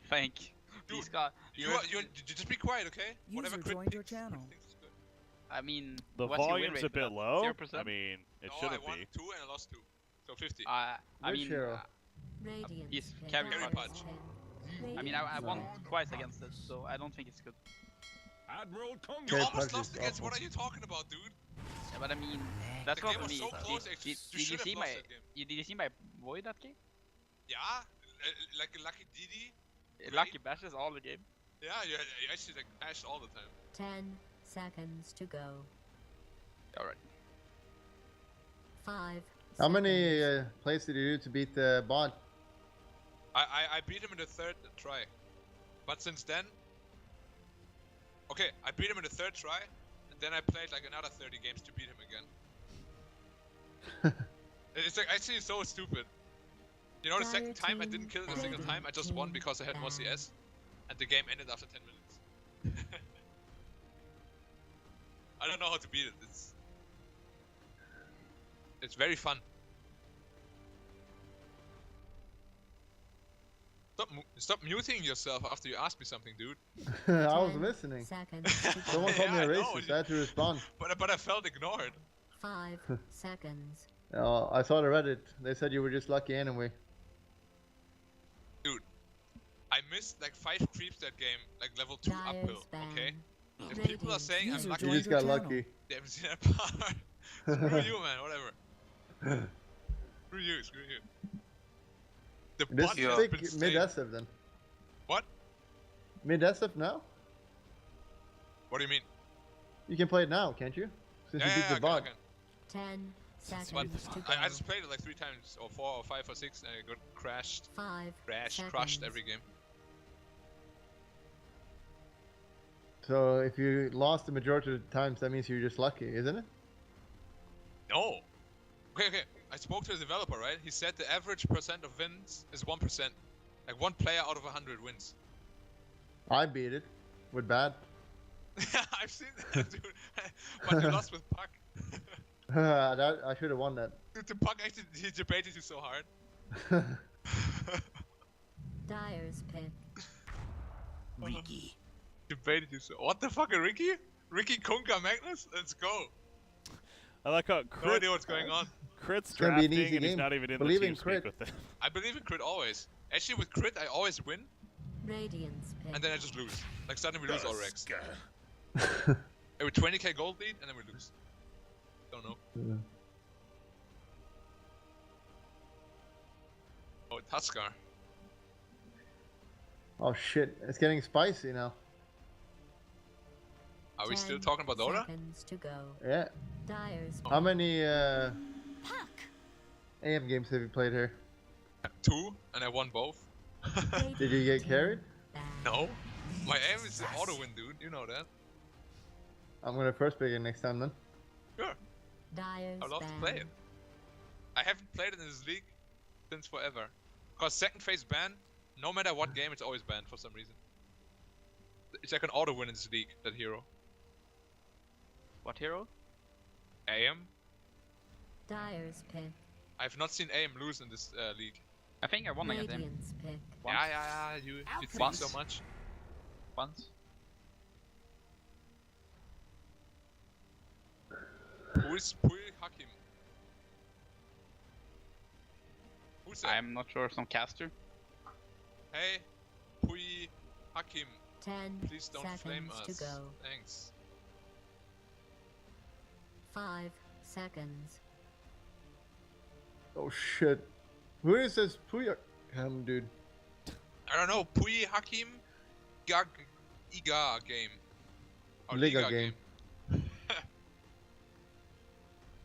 Thank you. Dude, These guys. you just be quiet, okay? Whatever User crit joined your picks, channel. thinks is good. I mean, The what's your win volume's rate a bit for that? low. 0%? I mean, it No, shouldn't I won be. 2 and I lost 2. So 50. I Which mean, hero? he's carry Carry punch. punch. I mean, I won twice against it, so I don't think it's good. Admiral Kung. You Carry almost punch lost is against. awful. What are you talking about, dude? Yeah, but I mean, that's The not game for was me. so close, actually. Did You you should see have my? lost that game. Did you see my void that game? Yeah, like a lucky Didi. Lucky bashes all the game. Yeah, you actually like bash all the time. 10 seconds to go. Alright. 5 How many seconds. plays did you do to beat the bot? I beat him in the 3rd try. But since then... Okay, I beat him in the 3rd try, and then I played like another 30 games to beat him again. It's like actually so stupid. You know, the second time I didn't kill it a single time, I just won because I had more CS. And the game ended after 10 minutes. I don't know how to beat it. It's very fun. Stop muting yourself after you ask me something, dude. I was 10 listening. Seconds to go. Someone called me Yeah, a I know. racist. I had to respond. But I felt ignored. 5 seconds. I saw the Reddit. They said you were just lucky anyway. Dude, I missed like 5 creeps that game, like level 2 uphill, Dyer's ban. okay? If people are saying I'm User lucky, You joined just your got channel. lucky. they haven't seen that part. Screw you, man, whatever. Screw you. The This bot is has big been mid-SF then. What? Mid-SF now? What do you mean? You can play it now, can't you? Since you beat the bot. I can. 10 But seconds to go. I just played it like 3 times, or 4 or 5 or 6, and I got crashed. 5 Crushed seconds. every game. So if you lost the majority of the times, that means you're just lucky, isn't it? No! Okay. I spoke to the developer, right? He said the average percent of wins is 1%. Like 1 player out of 100 wins. I beat it. With bad. I've seen that, dude. But you lost with Puck. I should have won that. Dude, the Puck actually he debated you so hard. Dyer's pick. Ricky. Debated you so. What the fuck, Ricky? Ricky Kunka Magnus? Let's go. I like how No Crit, idea what's going on. Crit's gonna be an drafting easy and he's game. not even in Believe the in team Crit. speak with them. I believe in Crit always. Actually, with Crit, I always win, Radiant's pick. and then I just lose. Like, suddenly we lose all Rex. Tusker. With 20k gold lead, and then we lose. Don't know. Oh, Tusker. Oh shit, it's getting spicy now. Are we still 10 talking about Dota? seconds to go. Yeah. Dyer's How many Puck. AM games have you played here? 2, and I won both. Did you get carried? No. My aim is the auto win, dude. You know that. I'm gonna first pick it next time then. Sure. Dyer's I'd love to play it. I haven't played it in this league since forever. Cause second phase ban, no matter what game, it's always banned for some reason. It's like an auto win in this league, that hero. What hero? AM? Dyer's pick. I've not seen AM lose in this league. I think I won against him Radiant's pick. once. Yeah, you think Once. so much. Once. Who is Pui Hakim? Who's that? I'm not sure. Some caster. Hey, Pui Hakim, 10 please don't flame seconds us. to go. Thanks. 5 seconds. Oh shit. Who is this Puyak? Dude. I don't know, Pui Hakim Iga game. Or Liga game.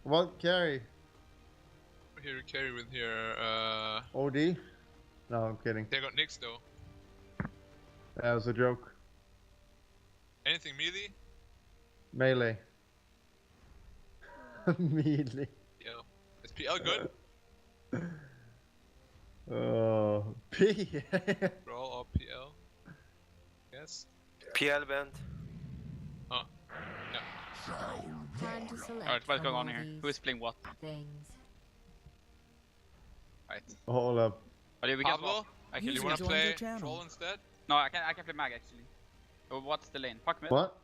What carry? Here, carry with here. OD? No, I'm kidding. They got Nyx though. That was a joke. Anything melee? Melee. Melee. Yeah. Is PL good? Oh, P. Brawl or PL? Yes. PL band. Oh. Yeah. Time to select Alright, what's from going on all here? these Who is playing what? things. Right. Hold up. Oh, did we get Pablo? what? I can You User wanna joined play your channel. troll instead? No, I can play mag actually. What's the lane? Puck mid? What?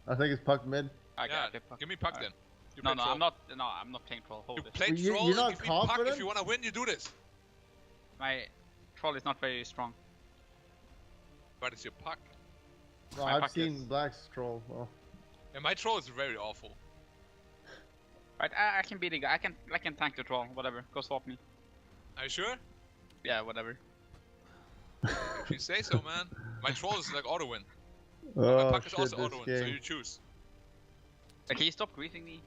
I think it's puck mid. Okay, Yeah, okay, puck. give me puck Alright. then. You No, play no, troll. I'm not. No, I'm not playing troll. Hold You it. play Well, troll you're and not give me puck. If confident? you wanna win, you do this. My troll is not very strong. But it's your puck. No, My I've puck seen is- Black's troll. Well, And my troll is very awful. Right, I can beat the guy. I can tank the troll. Whatever. Go swap me. Are you sure? Yeah, whatever. If you say so, man. My troll is like auto win. My oh puck is shit, also this auto win, so game. you choose. Can you stop griefing me?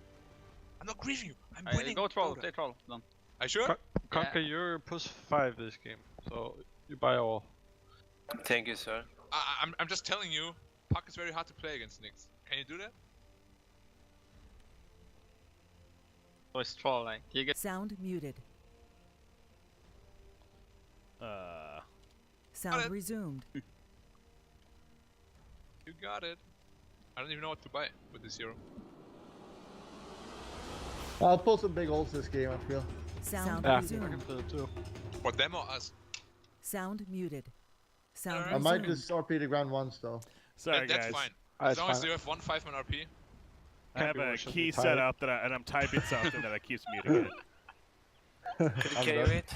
I'm not grieving you. I'm Alright, winning. go troll. Dota. Play troll. Done. Are you sure? Conquer, you're +5 this game, so you buy all. Thank you, sir. I'm just telling you, puck is very hard to play against Nyx. Can you do that? So it's troll. Like you get. Sound muted. Sound it. resumed. You got it. I don't even know what to buy with this hero. I'll pull some big ults this game, I feel. Sound Yeah, I resumed. can feel it too. For them or us? Sound muted. Sound Alright. I might resumed. just RP the ground once though. Sorry That's guys. fine. That's As long as fine. you have one 5-man RP. I have Happy a Russian key type. set up and I'm typing something that keeps muting it. Can you I'm carry done. it?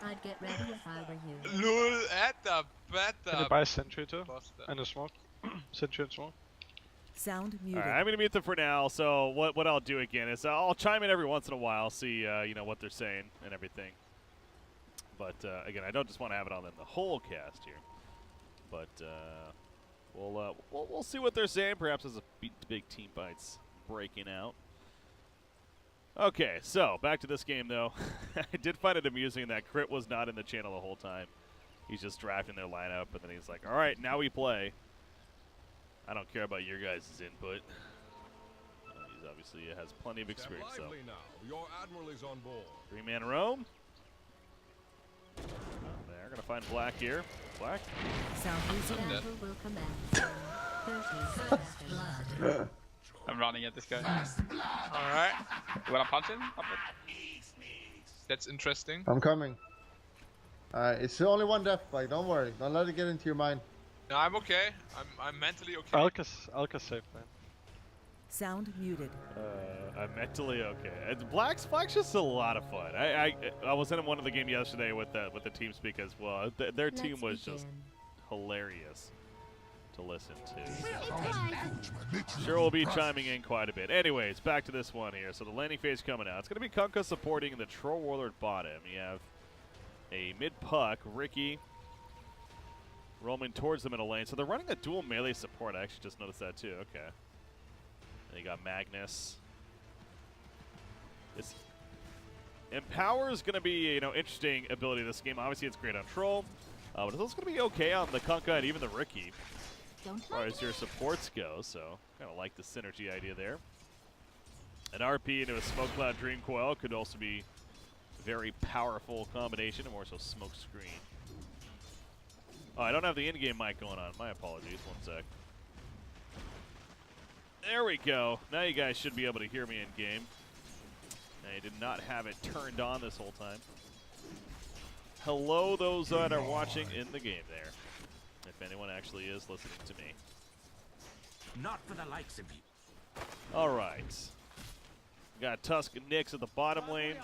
I'd get ready if I were you. LOL at the Can you better. buy Sentry too? Bastard. And a smoke? Sentry and smoke? Sound muted. Alright, I'm gonna mute them for now. So what I'll do again is I'll chime in every once in a while, see you know what they're saying and everything. But again, I don't just want to have it on the whole cast here. But we'll see what they're saying. Perhaps as a big team fights breaking out. Okay, so back to this game though. I did find it amusing that Crit was not in the channel the whole time. He's just drafting their lineup, and then he's like, "All right, now we play." I don't care about your guys' input. He's obviously has plenty of experience. So now. Your Admiral is on board. 3-man roam. They're gonna find Black here. Black. Sound resumed. Battle will commence in 30 seconds. I'm running at this guy. Alright. You wanna punch him? Up it. That's interesting. I'm coming. It's only one death fight, don't worry. Don't let it get into your mind. No, I'm okay. I'm mentally okay. Alka's safe, man. Sound muted. I'm mentally okay. Black's just a lot of fun. I was in one of the game yesterday with the team speak as well. Their team Let's was just begin. hilarious to listen to. Sure, we'll be chiming in quite a bit. Anyways, back to this one here. So the landing phase coming out. It's going to be Kunkka supporting the Troll Warlord bottom. You have a mid puck, Ricky, roaming towards the middle lane. So they're running a dual melee support. I actually just noticed that too. Okay. And you got Magnus. This Empower is going to be interesting ability this game. Obviously, it's great on Troll, but it's also going to be okay on the Kunkka and even the Ricky Don't as far as your supports go. So kind of like the synergy idea there. An RP into a Smoke Cloud Dream Coil could also be a very powerful combination, and more so Smoke Screen. Oh, I don't have the in-game mic going on. My apologies. One sec. There we go. Now you guys should be able to hear me in-game. I did not have it turned on this whole time. Hello, those that are watching in the game there. If anyone actually is listening to me. Not for the likes of you. All right. Got Tusk and Nyx at the bottom lane.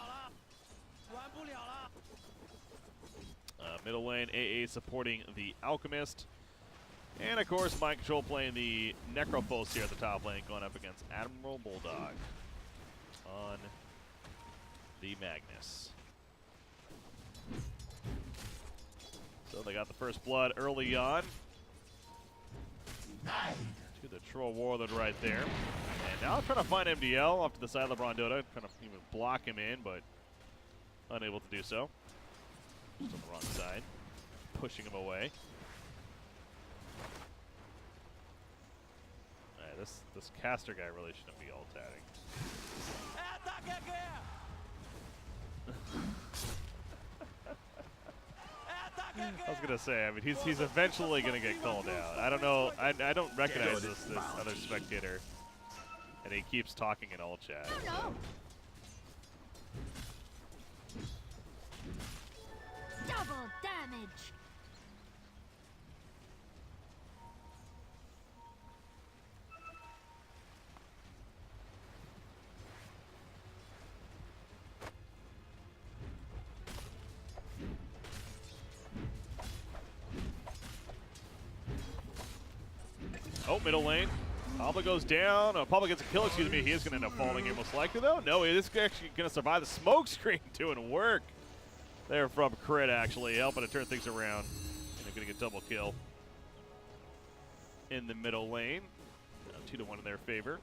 Middle lane, AA supporting the Alchemist. And, of course, Mind Control playing the Necrophos here at the top lane, going up against Admiral Bulldog on the Magnus. So they got the first blood early on. To the Troll Warlord right there. And now trying to find MDL off to the side of LeBron Dota, trying to even block him in, but unable to do so. Just on the wrong side, pushing him away. Alright, this caster guy really shouldn't be ult-tatting. I was gonna say, I mean, he's eventually gonna get called out. I don't know, I don't recognize this other spectator, and he keeps talking in ult chat. So. Double damage. Oh, middle lane. Pablo goes down. Oh, Pablo gets a kill, excuse me. He is going to end up falling here most likely, though. No, he is actually going to survive the smoke screen doing work there from cr1t, actually, helping to turn things around. And they're going to get double kill in the middle lane. 2-1 in their favor.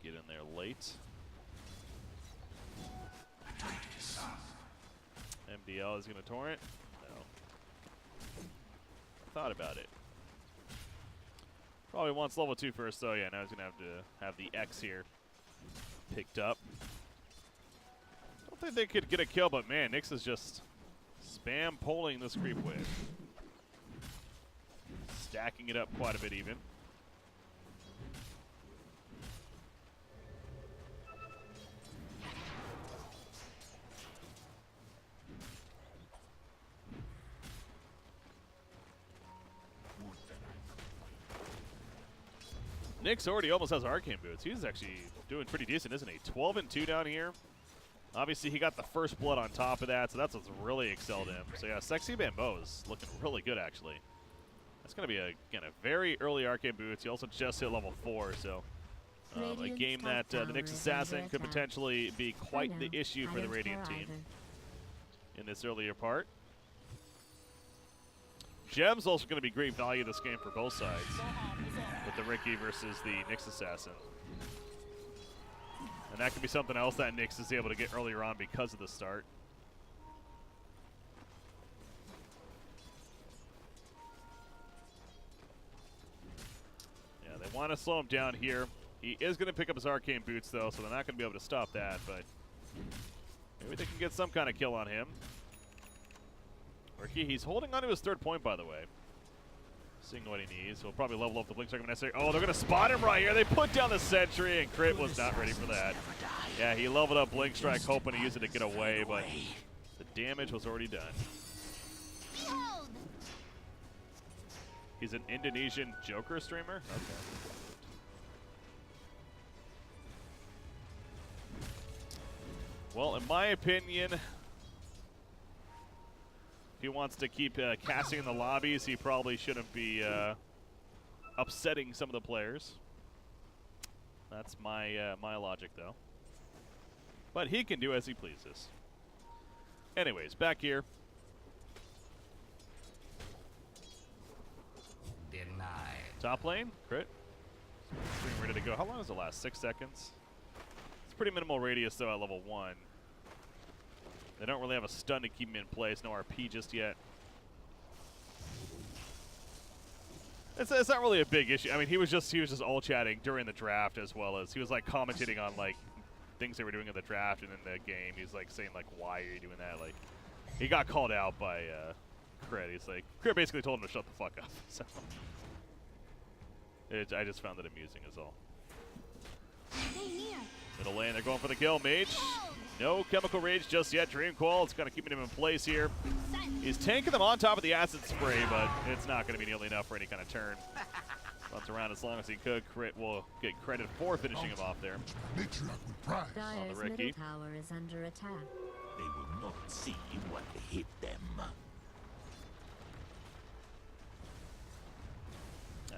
Get in there late. MDL is going to torrent. No. Thought about it. Probably wants level 2 first, though. Yeah, now he's going to have the X here picked up. Don't think they could get a kill, but man, Nyx is just spam pulling this creep wave. Stacking it up quite a bit even. Nyx already almost has Arcane Boots. He's actually doing pretty decent, isn't he? 12-2 down here. Obviously, he got the first blood on top of that, so that's what's really excelled him. So yeah, Sexy Bamboo is looking really good, actually. That's going to be, again, a very early Arcane Boots. He also just hit level 4, so a game that the Nyx Assassin could potentially be quite the issue for the Radiant team in this earlier part. Gem's also going to be great value this game for both sides, with the Riki versus the Nyx Assassin. And that could be something else that Nyx is able to get earlier on because of the start. Yeah, they want to slow him down here. He is going to pick up his Arcane Boots, though, so they're not going to be able to stop that, but maybe they can get some kind of kill on him. Riki, he's holding on to his third point, by the way. Seeing what he needs. He'll probably level up the Blink Strike if necessary. Oh, they're going to spot him right here. They put down the sentry, and cr1t was not ready for that. Yeah, he leveled up Blink Strike, hoping to use it to get away, but the damage was already done. He's an Indonesian Joker streamer? Okay. Well, in my opinion, if he wants to keep casting in the lobbies, he probably shouldn't be upsetting some of the players. That's my my logic, though. But he can do as he pleases. Anyways, back here. Denied. Top lane, cr1t. Stream ready to go. How long does it last? 6 seconds? It's pretty minimal radius, though, at level 1. They don't really have a stun to keep him in place. No RP just yet. It's not really a big issue. I mean, he was just all chatting during the draft, as well as he was like commentating on like things they were doing in the draft and in the game. He's like saying like, "Why are you doing that?" Like, he got called out by cr1t. He's like, cr1t basically told him to shut the fuck up. So I just found it amusing, is all. Middle lane, they're going for the kill. Mage, no Chemical Rage just yet. Dream Coil, it's kind of keeping him in place here. He's tanking them on top of the Acid Spray, but it's not going to be nearly enough for any kind of turn. Runs around as long as he could. cr1t will get credit for finishing him off there. Dyer's Riki. middle tower is under attack. They will not see what hit them.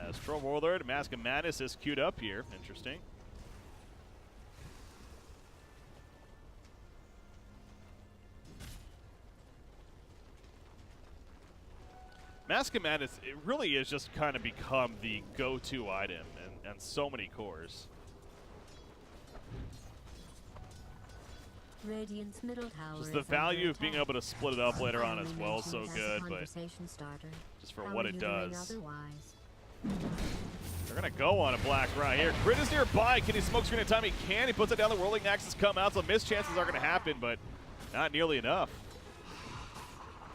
As Troll Warlord, Mask of Madness is queued up here. Interesting. Mask of Madness, it really is just kind of become the go-to item and so many cores. Radiant's middle tower Just the is value under of being attack. able to split it up later on as Finally well is so mentioned as a good, but conversation starter. just for How what are it you doing does. otherwise? They're going to go on a black right here. cr1t is nearby. Can he smoke screen in time? He can. He puts it down. The whirling axes come out, so missed chances are going to happen, but not nearly enough.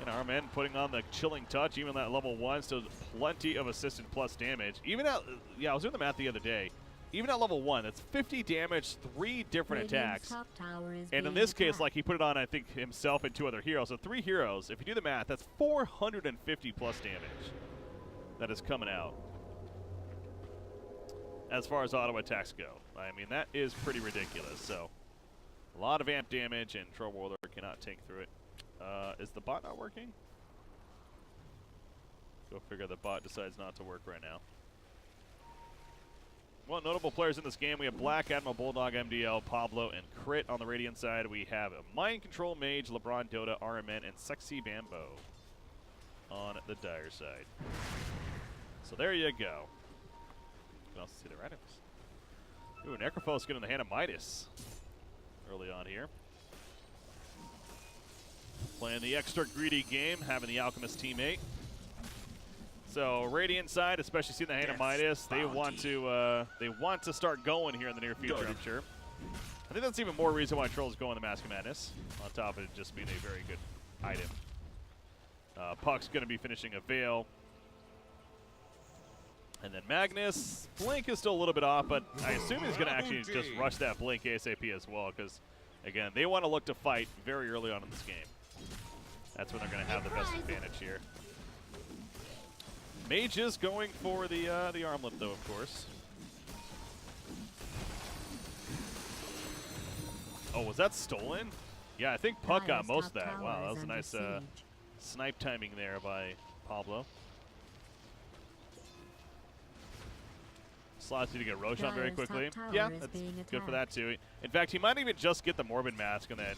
And our men putting on the chilling touch, even at level 1, still plenty of assisted plus damage. Even at, yeah, I was doing the math the other day. Even at level 1, that's 50 damage, 3 different Radiant's attacks. top tower is And in being this case, attacked. like, he put it on, I think, himself and 2 other heroes. So 3 heroes. If you do the math, that's 450 plus damage that is coming out as far as auto attacks go. I mean, that is pretty ridiculous. So a lot of amp damage, and Troll Warlord cannot tank through it. Is the bot not working? Go Go figure the bot decides not to work right now. Well, notable players in this game, we have Black, Admiral, Bulldog, MDL, Pablo, and cr1t. On the Radiant side, we have Mind Control, Mage, LeBron, Dota, RMN, and Sexy Bambo on the Dire side. So there you go. You can also see their items. Ooh, Necrophos getting the hand of Midas early on here. Playing the extra greedy game, having the Alchemist teammate. So Radiant side, especially seeing the hand of Midas, they want to start going here in the near future, I'm sure. I think that's even more reason why Trolls go in the Mask of Madness, on top of it just being a very good item. Puck's going to be finishing a Veil. And then Magnus, Blink is still a little bit off, but I assume he's going to actually just rush that Blink ASAP as well, because, again, they want to look to fight very early on in this game. That's when they're going to have the best advantage here. Mage is going for the armlet, though, of course. Oh, was that stolen? Yeah, I think Puck got most of that. Wow, that was a nice snipe timing there by Pablo. Slots you to get Roshan very quickly. Yeah, that's good for that too. In fact, he might even just get the Morbid Mask and then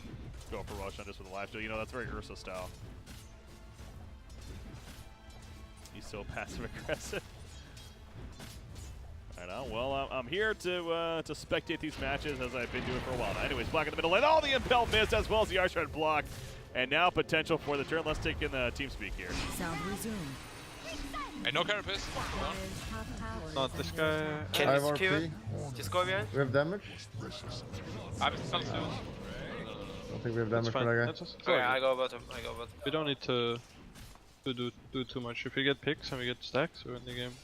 go for Roshan just with the live steal. You know, that's very Ursa style. He's so passive aggressive. Right on. Well, I'm here to spectate these matches as I've been doing for a while now. Anyways, Black in the middle lane. All the impel missed as well as the R-Shard block. And now potential for the turn. Let's take in the team speak here. Sound resumed. Hey, no carapace. Not this guy. Can I you have secure RP. it? Just go behind. We have damage? I'm still soon. I don't think we have damage for Fine. that guy. That's just- Okay, I go bottom. I go bottom. We don't need to do too much. If we get picks and we get stacks, we win the game.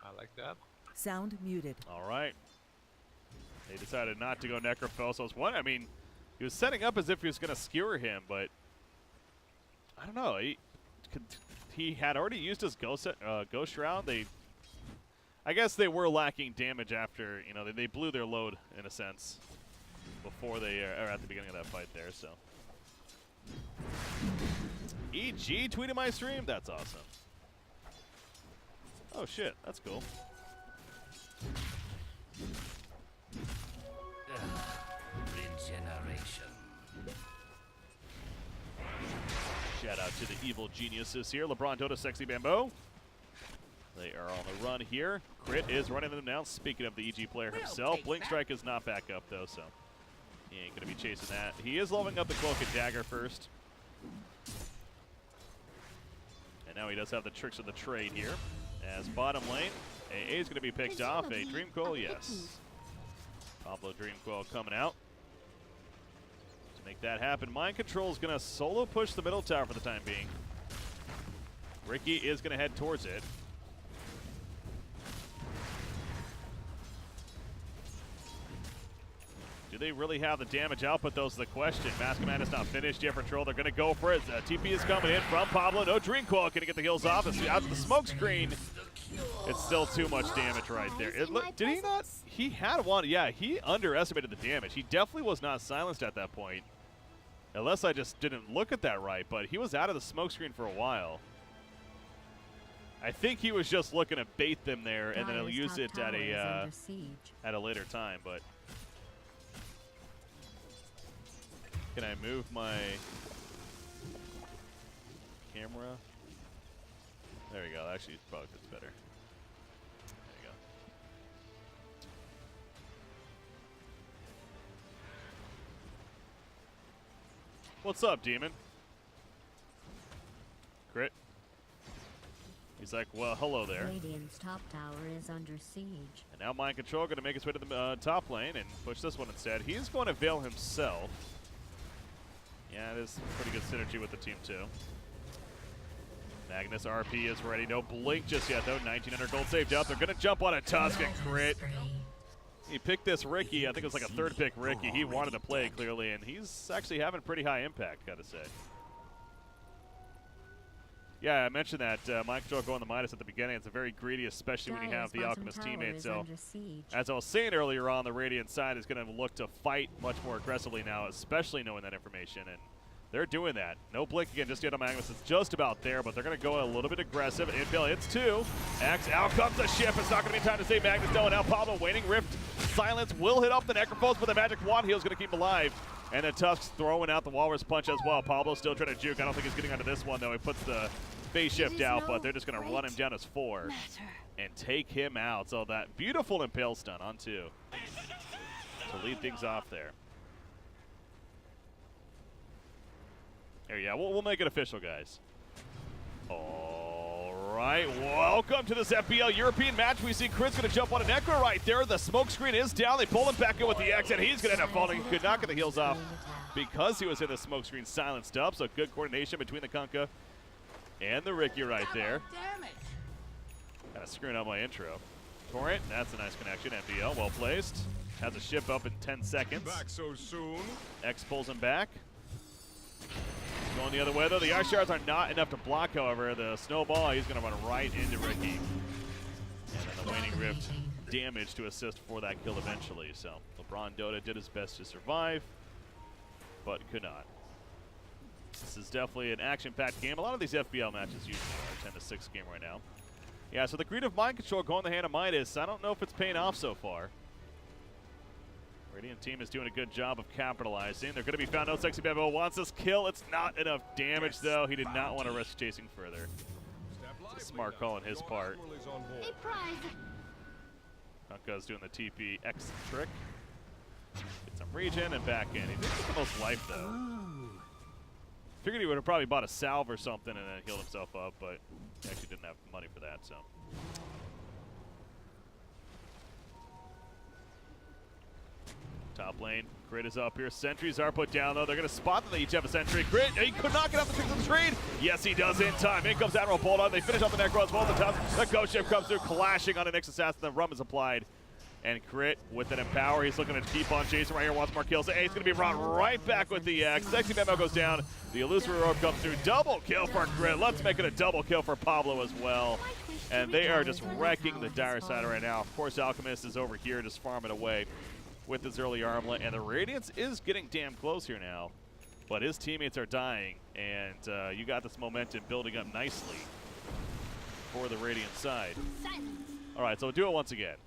I like that. Sound muted. All right. They decided not to go Necrophosos. One, I mean, he was setting up as if he was going to skewer him, but I don't know. He had already used his Ghost Shroud. I guess they were lacking damage after, you know, they blew their load in a sense before they are at the beginning of that fight there. So, EG tweeted my stream. That's awesome. Oh shit, that's cool. Regeneration. Shout out to the evil geniuses here. LeBron, Dota, Sexy Bambo. They are on the run here. cr1t is running them down. Speaking of the EG player himself, Blink Strike is not back up though, so he ain't gonna be chasing that. He is leveling up the Cloak and Dagger first. And now he does have the tricks of the trade here. As bottom lane, AA is gonna be picked off. A Dream Coil, yes. Pablo Dream Coil coming out. To make that happen, Mind Control is gonna solo push the middle tower for the time being. Ricky is gonna head towards it. Do they really have the damage output? Those are the question. Mask of Madness not finished yet for Troll. They're going to go for it. TP is coming in from Pablo. No Dream Coil. Going to get the heals off. Out of the smoke screen. It's still too much damage right there. Did he not? He had one. Yeah, he underestimated the damage. He definitely was not silenced at that point. Unless I just didn't look at that right. But he was out of the smoke screen for a while. I think he was just looking to bait them there, and then he'll use it at a later time. But can I move my camera? There we go. Actually, it probably fits better. There you go. What's up, Demon? cr1t. He's like, well, hello there. Radiant's top tower is under siege. And now Mind Control going to make his way to the top lane and push this one instead. He's going to Veil himself. Yeah, it is pretty good synergy with the team, too. Magnus RP is ready. No Blink just yet, though. 1,900 gold saved up. They're going to jump on a Tusk and cr1t. He picked this Ricky. I think it was like a third pick Ricky. He wanted to play clearly, and he's actually having pretty high impact, got to say. Yeah, I mentioned that Mind Control going the Midas at the beginning. It's a very greedy, especially when you have the Alchemist teammate. So, as I was saying earlier on, the Radiant side is going to look to fight much more aggressively now, especially knowing that information. And They're doing that. No blink again, just get on Magnus. It's just about there, but they're going to go a little bit aggressive. Impale hits 2. X, out comes the ship. It's not going to be time to save Magnus. No, and now Pablo waiting. Rift, silence will hit up the Necrophos, but the magic wand heal is going to keep him alive. And the Tusk's throwing out the Walrus Punch as well. Pablo still trying to juke. I don't think he's getting onto this one, though. He puts the phase shift out, but they're just going to run him down as 4 and take him out. So that beautiful Impale stun on 2 to lead things off there. There, yeah, we'll make it official, guys. All right, welcome to this FPL European match. We see cr1t's going to jump on a Necro right there. The smoke screen is down. They pull him back in with the X, and he's going to end up falling. He could not get the heals off because he was in the smoke screen silenced up. So good coordination between the Kunkka and the Ricky right there. Kind of screwing up my intro. Torrent, that's a nice connection. FPL, well placed. Has a ship up in 10 seconds. Back so soon. X pulls him back. Going the other way, though. The ice shards are not enough to block, however. The snowball, he's going to run right into Ricky. And then the waning rift damage to assist for that kill eventually. So LeBron Dota did his best to survive, but could not. This is definitely an action-packed game. A lot of these FPL matches usually are 10-6 game right now. Yeah, so the greed of mind control going the hand of Midas. I don't know if it's paying off so far. Radiant team is doing a good job of capitalizing. They're going to be found out. Sexy Bambo wants this kill. It's not enough damage, though. He did not want to risk chasing further. It's a smart call on his part. Kunkka's doing the TP X trick. Get some regen and back in. He did get the most life, though. Figured he would have probably bought a salve or something and then healed himself up, but he actually didn't have money for that, so. Top lane, cr1t is up here. Sentries are put down, though. They're going to spot that they each have a sentry. cr1t, he could not get off the tricks of the screen. Yes, he does in time. In comes Admiral Bulldog. They finish off the Necro as well. The Ghost Ship comes through, clashing on an Nyx Assassin. The rum is applied. And cr1t with an Empower. He's looking to keep on chasing right here. Wants more kills. Hey, he's going to be brought right back with the X. Sexy Memo goes down. The Illusory Orb comes through. Double kill for cr1t. Let's make it a double kill for Pablo as well. And they are just wrecking the dire side right now. Of course, Alchemist is over here just farming away with his early armlet, and the Radiance is getting damn close here now, but his teammates are dying, and you got this momentum building up nicely for the Radiant side. All right, so we'll do it once again.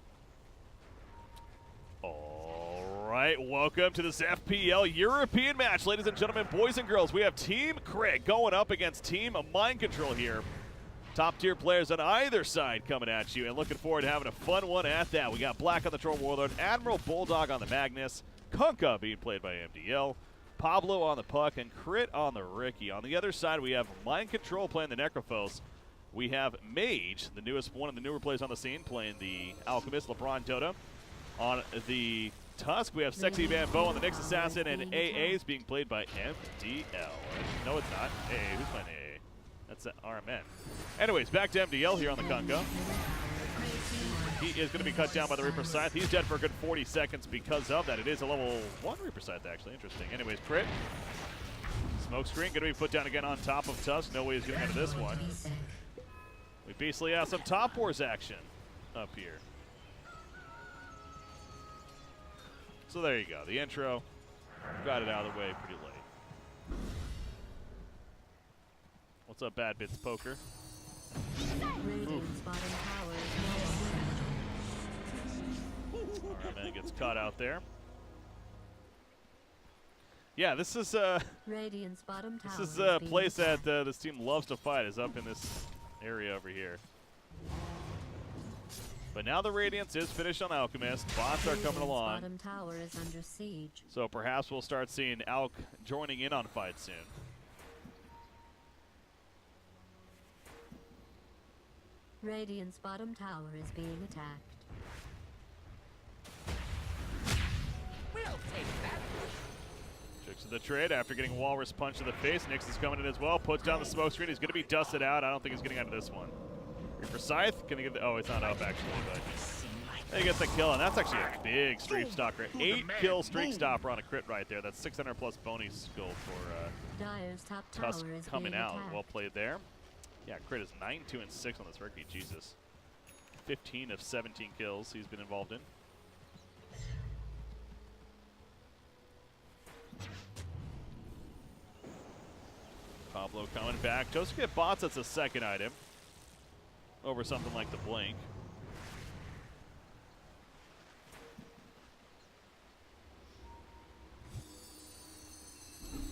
All right, welcome to this FPL European match, ladies and gentlemen, boys and girls. We have Team cr1t going up against Team Mind Control here. Top-tier players on either side coming at you, and looking forward to having a fun one at that. We got Black on the Troll Warlord, Admiral Bulldog on the Magnus, Kunkka being played by MDL, Pablo on the Puck, and cr1t on the Ricky. On the other side, we have Mind Control playing the Necrophos. We have Mage, the newest one of the newer players on the scene, playing the Alchemist, LeBron Dota. On the Tusk, we have Sexy Bambo on the Nyx Assassin, and AA is being played by MDL. No, it's not. AA, who's playing AA? That's an RMN. Anyways, back to MDL here on the Kunkka. He is going to be cut down by the Reaper Scythe. He's dead for a good 40 seconds because of that. It is a level 1 Reaper Scythe, actually. Interesting. Anyways, cr1t. Smoke screen going to be put down again on top of Tusk. No way he's getting out of this one. We basically have some Top Wars action up here. So there you go. The intro. Got it out of the way pretty late. What's up, Bad Bits Poker? Man gets caught out there. Yeah, this is a place that this team loves to fight. Is up in this area over here. But now the Radiance is finished on Alchemist. Bots are coming along. Bottom tower is under siege. So perhaps we'll start seeing Alk joining in on fights soon. Radiant's bottom tower is being attacked. We'll take that. Tricks of the trade after getting Walrus punch to the face. Nyx is coming in as well. Puts down the smoke screen. He's going to be dusted out. I don't think he's getting out of this one. Reaper Scythe. Can he get the, oh, it's not up actually, but he gets the kill, and that's actually a big streak stalker. 8-kill streak stopper on a crit right there. That's 600 plus bonus skill for Dire's top Tusk tower is coming being out. attacked. Well played there. Yeah, crit is 9, 2, and 6 on this Ricky. Jesus. 15 of 17 kills he's been involved in. Pablo coming back. Chose to get bots, that's a second item. Over something like the Blink.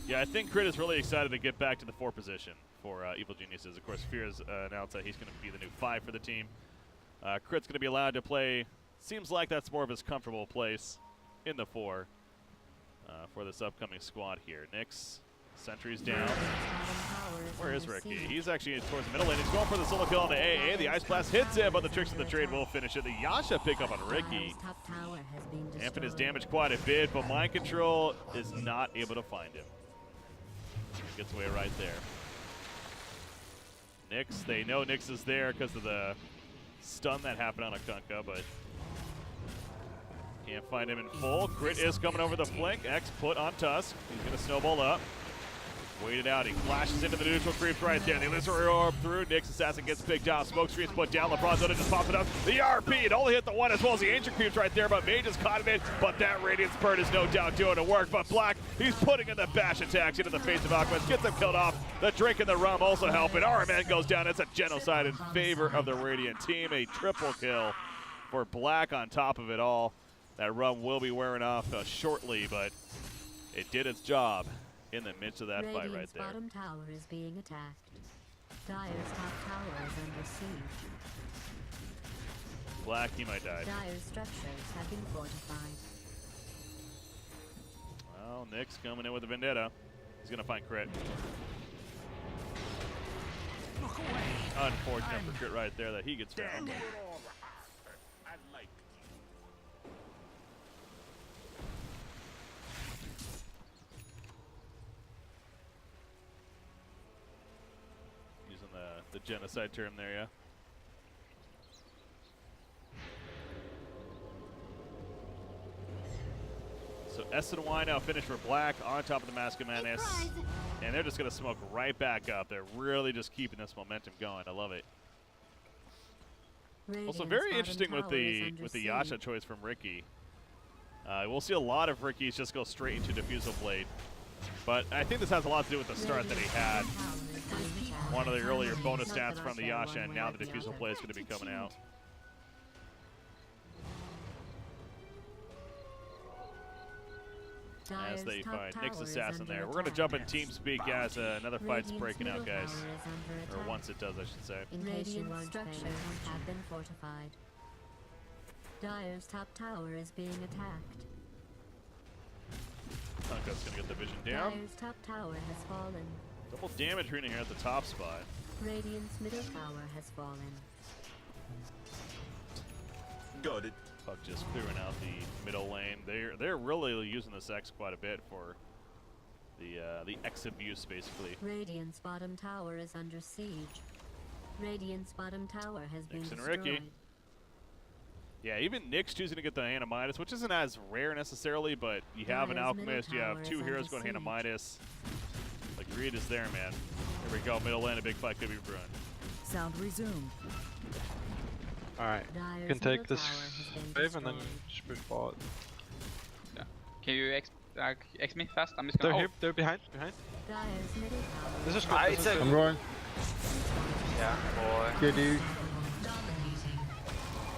Yeah, I think cr1t is really excited to get back to the 4 position for Evil Geniuses. Of course, Fear has announced that he's going to be the new 5 for the team. cr1t's going to be allowed to play, seems like that's more of his comfortable place in the 4 for this upcoming squad here. Nyx, sentries down. Where is Ricky? He's actually towards the middle lane. He's going for the solo kill on the AA. The Ice Blast hits him, but the Tricks of the Trade will finish it. The Yasha pick up on Ricky. Amping his damage quite a bit, but Mind Control is not able to find him. Gets away right there. Nyx, they know Nyx is there because of the stun that happened on Akunka, but can't find him in full. cr1t is coming over the flank. X put on Tusk. He's going to snowball up. Wait it out. He flashes into the neutral creep right there. The Illusory Orb through. Nyx Assassin gets picked out. Smoke screen's put down. LeBron's Zona just pops it up. The RP, it only hit the 1 as well as the Ancient creeps right there, but Mage is caught in it. But that Radiant Spurt is no doubt doing the work. But Black, he's putting in the bash attacks into the face of Alchemist. Gets him killed off. The drink and the rum also helping. RMN goes down. It's a genocide in favor of the Radiant team. A triple kill for Black on top of it all. That rum will be wearing off shortly, but it did its job in the midst of that fight right there. Bottom tower is being attacked. Dire's top tower is under siege. Black, he might die. Dire's structures have been fortified. Well, Nyx coming in with a vendetta. He's gonna find cr1t. Look away. Unfortunate for cr1t right there that he gets found. The genocide term there, yeah. So S and Y now finish for Black on top of the Mask of Madness. And they're just going to smoke right back up. They're really just keeping this momentum going. I love it. Also very interesting with the Yasha choice from Ricky. We'll see a lot of Ricky's just go straight into Diffusal Blade. But I think this has a lot to do with the start that he had. One of the earlier bonus stats from the Yasha, and now the Diffusal Blade is going to be coming out. As they find Nyx Assassin there. We're going to jump in TeamSpeak as another fight's breaking out, guys. Or once it does, I should say. Radiant structures have been fortified. Dire's top tower is being attacked. Tunka's going to get the vision down. Dire's top tower has fallen. Double damage rune here at the top spot. Radiant's middle tower has fallen. Got it. Puck just clearing out the middle lane. They're really using this X quite a bit for the X abuse, basically. Radiant's bottom tower is under siege. Radiant's bottom tower has been Nyx and destroyed. Ricky. Yeah, even Nyx choosing to get the Hannah Midas, which isn't as rare necessarily, but you have an Dire's middle Alchemist, you have tower 2 is heroes under going Hannah siege. Midas. Like, Greed is there, man. Here we go, middle lane, a big fight could be brewing. Sound resumed. Alright, you Dire's can take middle this tower has been wave and then destroyed. just push forward. Can you X me fast? I'm just They're gonna. here, they're behind. Dire's middle tower This is Ah, good. it's This is a- I'm good. going. Yeah, boy. Okay, dude.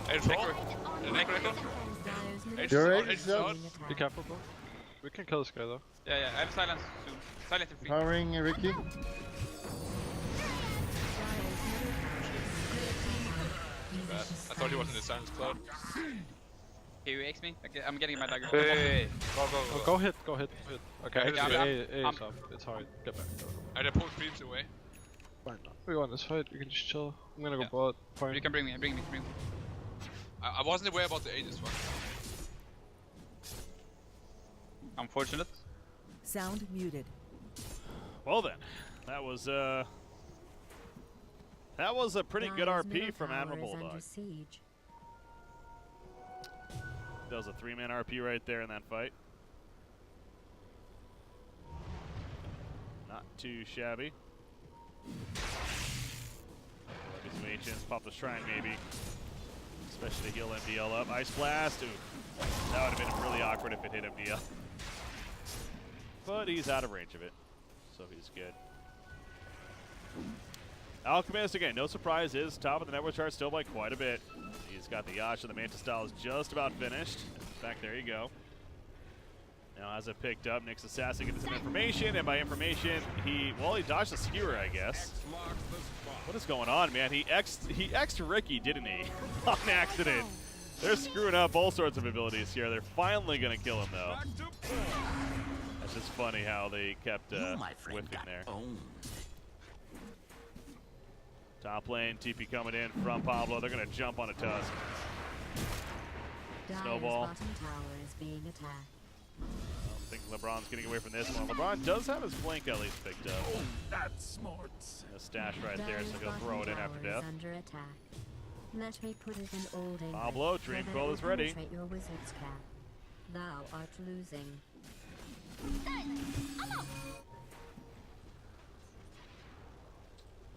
Hey, troll. Necro. Dire's middle It's You're short, right, it's so- short. being attacked. Be careful, bro. We can kill this guy though. Yeah, yeah. I have silence soon. Silent and free. Powering Ricky. Dire's middle Bad. I thought he was in the silence cloud. Can you X me? Okay, I'm getting my dagger. Hey, go, go, Oh, go. go hit. Okay, Okay, A I'm- is up. It's hard. Get back. I had to pull creeps away. Fine. We won this fight. We can just chill. I'm gonna go Yeah. bot. Point. You can bring me. I wasn't aware about the Aegis one. Unfortunate. Sound muted. Well then, that was a pretty good Dire's RP middle from tower Admiral is under Bulldog. siege. That was a 3-man RP right there in that fight. Not too shabby. Maybe some ancients, pop the shrine maybe. Especially to heal MDL up. Ice Blast, ooh. That would have been really awkward if it hit MDL. But he's out of range of it, so he's good. Alchemist, again, no surprise, is top of the network chart still by quite a bit. He's got the Yash and the Manta style is just about finished. In fact, there you go. Now, as it picked up, Nick's Assassin gets some information, and by information, he dodged the skewer, I guess. What is going on, man? He X'd Ricky, didn't he? On accident. They're screwing up all sorts of abilities here. They're finally going to kill him, though. That's just funny how they kept whipping there. Top lane, TP coming in from Pablo. They're going to jump on a Tusk. Snowball. Bottom tower is being attacked. I think LeBron's getting away from this one. LeBron does have his flank at least picked up. Oh, that's smart. A stash right there, so he'll throw it in after death. Under attack. Let me put it in old English. Pablo, Dream Quill is ready. Your wizard's cap. Thou art losing.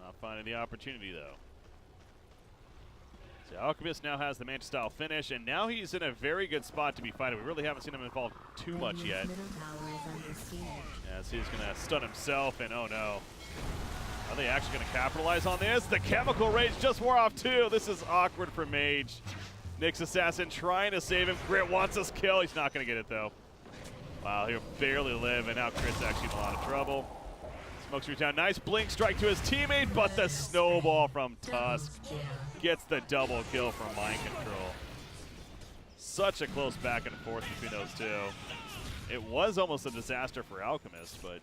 Not finding the opportunity, though. So Alchemist now has the Manta style finish, and now he's in a very good spot to be fighting. We really haven't seen him involved too much yet. Middle tower is under siege. As he's going to stun himself, and oh no. Are they actually going to capitalize on this? The Chemical Rage just wore off too. This is awkward for Mage. Nick's Assassin trying to save him. Grit wants his kill. He's not going to get it though. Wow, he'll barely live, and now Crit's actually in a lot of trouble. Smokes root down. Nice blink strike to his teammate, but the snowball from Tusk gets the double kill from Mind Control. Such a close back and forth between those two. It was almost a disaster for Alchemist, but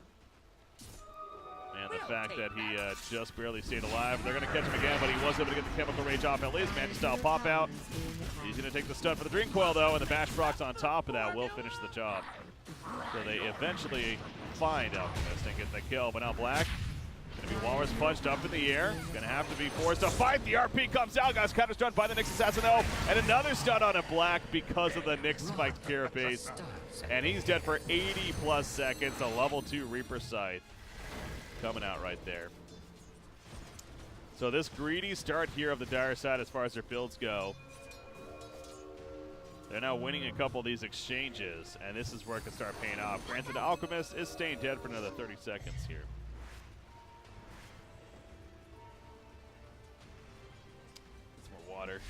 man, the fact that he just barely stayed alive. They're going to catch him again, but he was able to get the Chemical Rage off at least. Manta style pop out. He's going to take the stun for the Dream Coil though, and the Bash Procs on top of that will finish the job. So they eventually find Alchemist and get the kill, but now Black going to be Walrus punched up in the air. Going to have to be forced to fight. The RP comes out. Guys, counter stun by the Nyx Assassin though, and another stun on a Black because of the Nyx spiked Carapace. And he's dead for 80 plus seconds. A level 2 Reaper Scythe coming out right there. So this greedy start here of the Dire side as far as their builds go. They're now winning a couple of these exchanges, and this is where it can start paying off. Granted, Alchemist is staying dead for another 30 seconds here. Get some more water.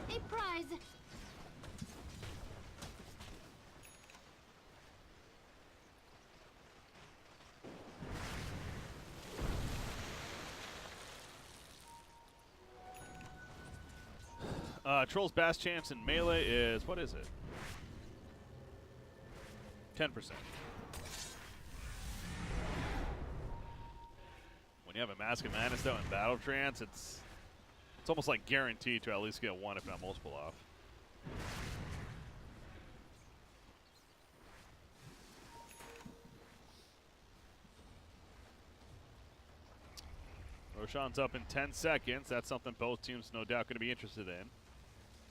A prize. Troll's Bass chance in melee is, what is it? 10%. When you have a Mask of Madness though in Battle Trance, it's almost like guaranteed to at least get one, if not multiple off. Roshan's up in 10 seconds. That's something both teams no doubt going to be interested in.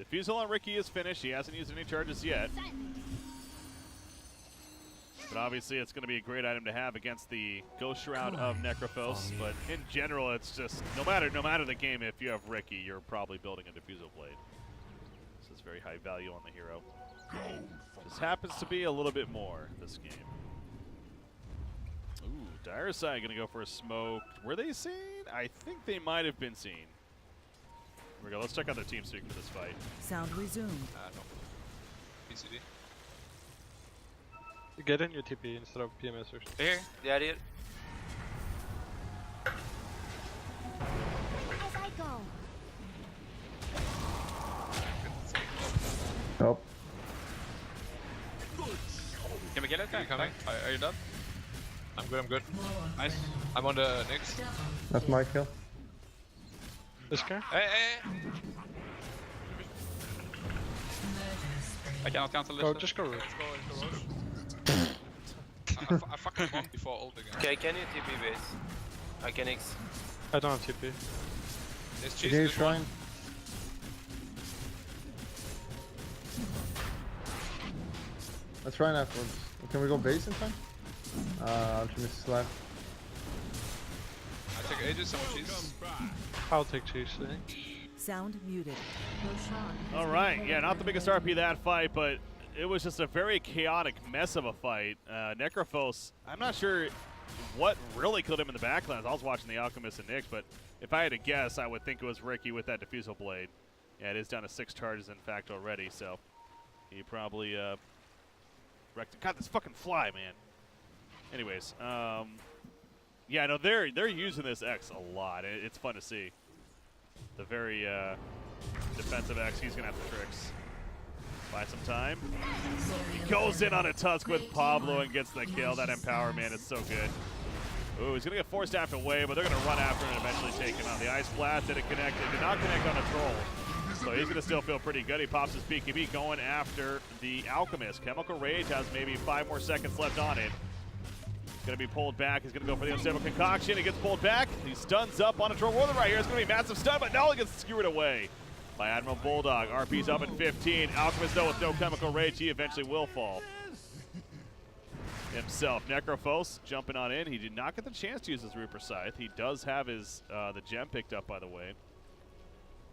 Defusal on Ricky is finished. He hasn't used any charges yet. But obviously it's going to be a great item to have against the Ghost Shroud of Necrophos. But in general, it's just, no matter the game, if you have Ricky, you're probably building a Defusal Blade. This is very high value on the hero. This happens to be a little bit more this game. Ooh, Dire Side going to go for a smoke. Were they seen? I think they might have been seen. Here we go. Let's check out their team speak for this fight. Sound resumed. No. PCD. Get in your TP instead of PMS or something. Here, yeah, dude. As I go. Nope. Can we get it? Are you coming? Are you done? I'm good. Nice. I'm on the Nyx. That's my kill. This guy? Hey! I cannot cancel this. Go, just go root. Let's go. I fucking bombed before ult again. Okay, can you TP base? I can X. I don't have TP. There's cheese. Okay, There's shrine. one. Let's try afterwards. Can we go base in time? Alchemist left. I take ages, someone cheese. I'll take cheese today. Sound muted. Roshan. All right. Yeah, not the biggest RP that fight, but it was just a very chaotic mess of a fight. Necrophos, I'm not sure what really killed him in the backlines. I was watching the Alchemist and Nyx, but if I had to guess, I would think it was Ricky with that Diffusal Blade. Yeah, it is down to 6 charges, in fact, already, so he probably wrecked. God, this fucking fly, man. Anyways, yeah, no, they're using this X a lot. It's fun to see. The very defensive X, he's going to have the tricks. Buy some time. He goes in on a Tusk with Pablo and gets the kill. That Empower, man, is so good. Ooh, he's going to get forced after away, but they're going to run after him and eventually take him out. The Ice Blast didn't connect. It did not connect on a Troll. So he's going to still feel pretty good. He pops his BKB going after the Alchemist. Chemical Rage has maybe 5 more seconds left on it. Going to be pulled back. He's going to go for the Unstable Concoction. He gets pulled back. He stuns up on a Troll Warlord right here. It's going to be a massive stun, but now he gets skewered away by Admiral Bulldog. RP's up at 15. Alchemist, though, with no Chemical Rage, he eventually will fall. Himself, Necrophos jumping on in. He did not get the chance to use his Reaper Scythe. He does have his the gem picked up, by the way,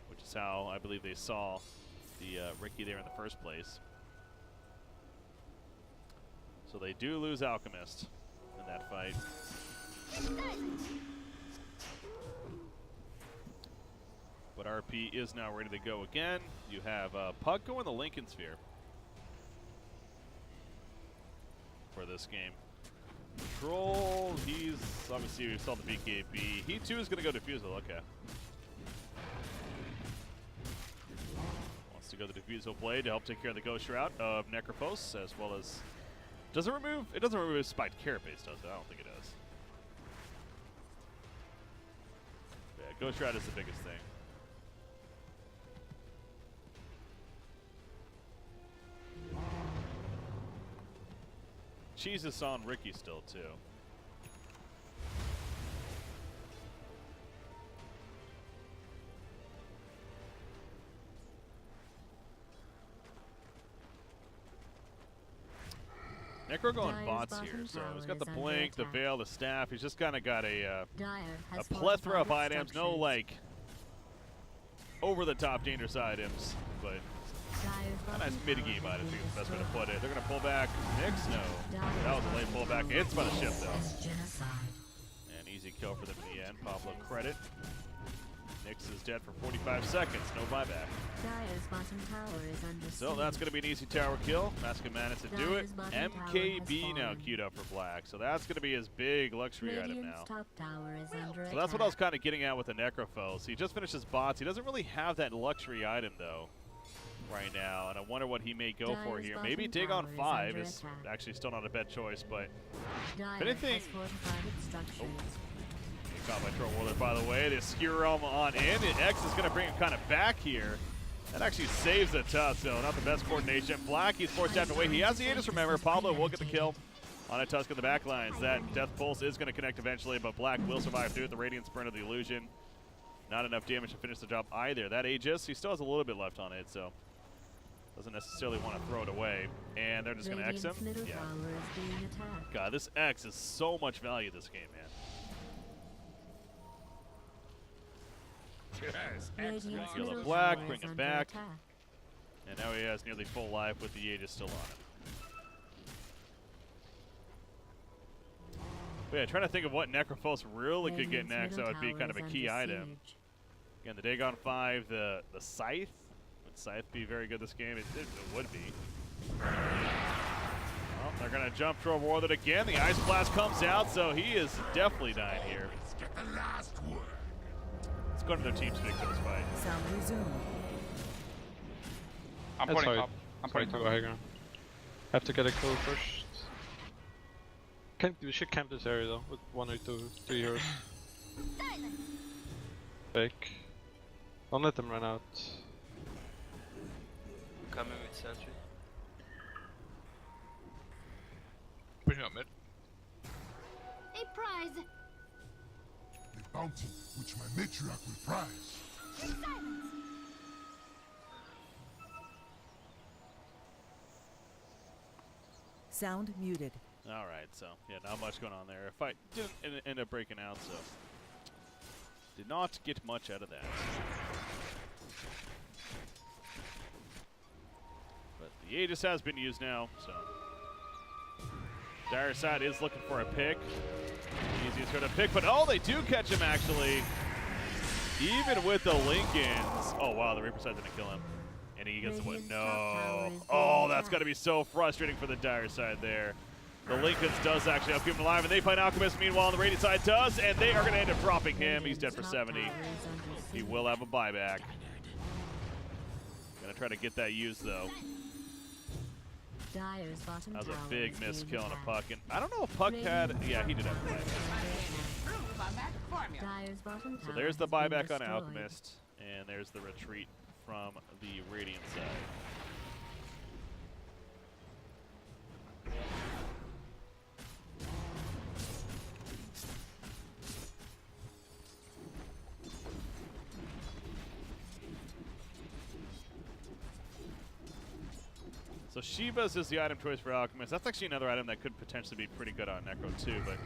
which is how I believe they saw the Ricky there in the first place. So they do lose Alchemist in that fight. But RP is now ready to go again. You have Pug going the Lincoln Sphere for this game. Troll, he's obviously, we saw the BKB. He too is going to go Diffusal, okay. Wants to go the Diffusal Blade to help take care of the Ghost Route of Necrophos, as well as, does it remove, it doesn't remove Spiked Carapace, does it? I don't think it does. Yeah, Ghost Route is the biggest thing. Cheese is on Ricky still, too. Necro going bots here, so he's got the Blink, the Veil, the Staff. He's just kind of got a plethora of items. No, like, over-the-top dangerous items, but a nice mid-game item, I think is the best way to put it. They're going to pull back. Nyx, no. That was a late pullback. It's by the ship, though. An easy kill for them in the end. Pablo credit. Nyx is dead for 45 seconds. No buyback. So that's going to be an easy tower kill. Masking Madness to do it. MKB now queued up for Black. So that's going to be his big luxury item now. So that's what I was kind of getting at with the Necrophos. He just finished his bots. He doesn't really have that luxury item, though, right now, and I wonder what he may go for here. Maybe dig on 5 is actually still not a bad choice, but if anything, caught by Troll Warlord, by the way. The Skewer Realm on in. The X is going to bring him kind of back here. That actually saves the Tusk, so not the best coordination. Black, he's forced out of the way. He has the Aegis, remember. Pablo will get the kill on a Tusk in the back lines. That Death Pulse is going to connect eventually, but Black will survive through it. The Radiant Sprint of the Illusion. Not enough damage to finish the job either. That Aegis, he still has a little bit left on it, so doesn't necessarily want to throw it away. And they're just going to X him. Yeah. God, this X is so much value this game, man. Kill the Black, bring it back. And now he has nearly full life with the Aegis still on him. But yeah, trying to think of what Necrophos really could get next. That would be kind of a key item. Again, the Dagon 5, the Scythe. Would Scythe be very good this game? It would be. Well, they're going to jump Troll Warlord again. The Ice Blast comes out, so he is definitely dying here. Let's go to their team speak for this fight. Sound resumed. I'm putting top. I'm putting top. Have to get a kill first. We should camp this area though, with 1 or 2 heroes. Fake. Don't let them run out. Coming with sentry. Pushing up mid. A prize. The bounty which my matriarch will prize. Sound muted. All right, so yeah, not much going on there. Fight didn't end up breaking out, so did not get much out of that. But The Aegis has been used now, so. Dire side is looking for a pick. Easiest sort of pick, but oh, they do catch him actually. Even with the Lincolns. Oh wow, the Reaper side didn't kill him. And he gets the win. No. Oh, that's got to be so frustrating for the Dire side there. The Lincolns does actually keep him alive, and they find Alchemist. Meanwhile, the Radiant side does, and they are going to end up dropping him. He's dead for 70. He will have a buyback. Going to try to get that used, though. That was a big miss killing a Puck. And I don't know if Puck had... Yeah, he did have a buyback. So there's the buyback on Alchemist, and there's the retreat from the Radiant side. So Shiva's is the item choice for Alchemist. That's actually another item that could potentially be pretty good on Necro too, but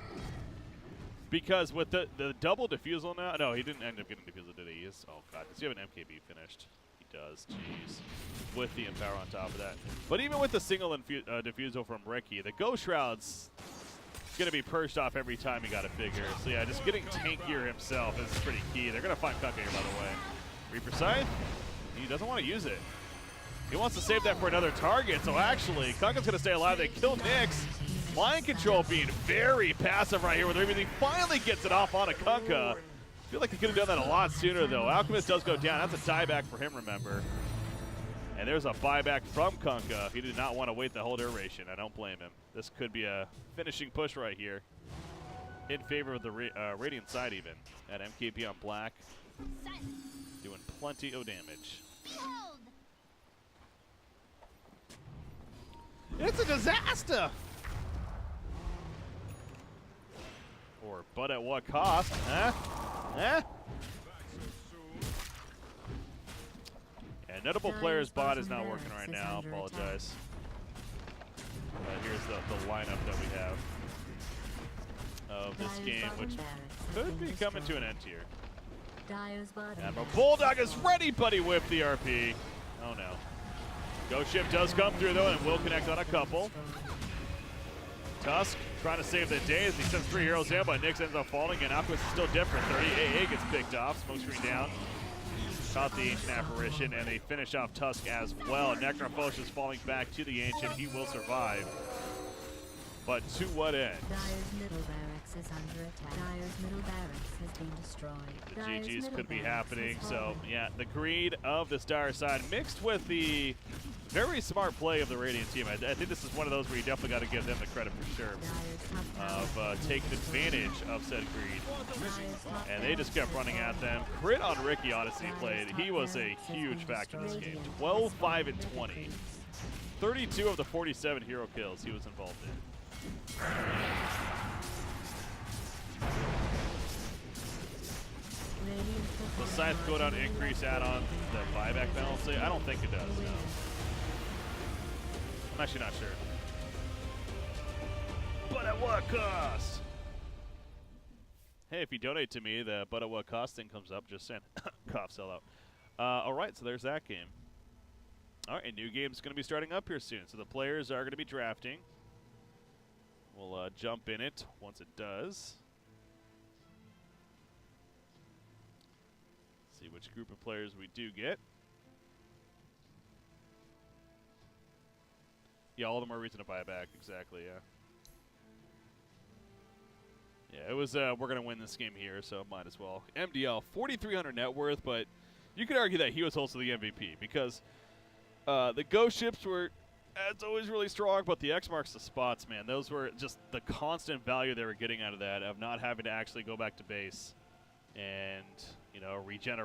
because with the double diffusal now, no, he didn't end up getting diffusal, did he? Oh god, does he have an MKB finished? He does, jeez. With the Empower on top of that. But even with the single diffusal from Ricky, the Ghost Shroud's gonna be purged off every time he got a figure. So yeah, just getting tankier himself is pretty key. They're gonna find Kunkka here, by the way. Reaper Scythe, he doesn't want to use it. He wants to save that for another target, so actually, Kunkka's going to stay alive. They kill Nyx. Mind Control being very passive right here with everything. He finally gets it off on a Kunkka. I feel like he could have done that a lot sooner, though. Alchemist does go down. That's a dieback for him, remember. And there's a buyback from Kunkka. He did not want to wait the whole duration. I don't blame him. This could be a finishing push right here in favor of the Radiant side even. At MKP on black, doing plenty of damage. It's a disaster! Or, but at what cost? Huh? Huh? Yeah, notable players bot is not working right now. Apologize. Here's the lineup that we have of this game, which could be coming to an end here. Admiral Bulldog is ready, but he whipped the RP. Oh no. Ghost Ship does come through, though, and will connect on a couple. Tusk trying to save the day as he sends 3 heroes in, but Nyx ends up falling, and Alchemist is still different. 30 AA gets picked off. Smoke screen down. Caught the Ancient Apparition, and they finish off Tusk as well. Necrophos is falling back to the Ancient. He will survive. But to what end? Dyer's middle barracks is under attack. Dyer's middle barracks has been destroyed. GG's could be happening. So, yeah, the greed of this Dire side mixed with the very smart play of the Radiant team. I think this is one of those where you definitely got to give them the credit for sure of taking advantage of said greed. And they just kept running at them. Crit on Ricky honestly played. He was a huge factor in this game. 12, 5, and 20. 32 of the 47 hero kills he was involved in. The Scythe go down to increase add-on the buyback penalty? I don't think it does, no. I'm actually not sure. But at what cost? Hey, if you donate to me, the but at what cost thing comes up, just saying. Cough, sell out. Alright, so there's that game. Alright, a new game's going to be starting up here soon. So the players are going to be drafting. We'll jump in it once it does. See which group of players we do get. Yeah, all of them are reason to buy back. Exactly, yeah. Yeah, it was, we're going to win this game here, so might as well. MDL, 4,300 net worth, but you could argue that he was also the MVP because the Ghost Ships were, as always, really strong, but the X marks the spots, man. Those were just the constant value they were getting out of that, of not having to actually go back to base and, you know, regenerate.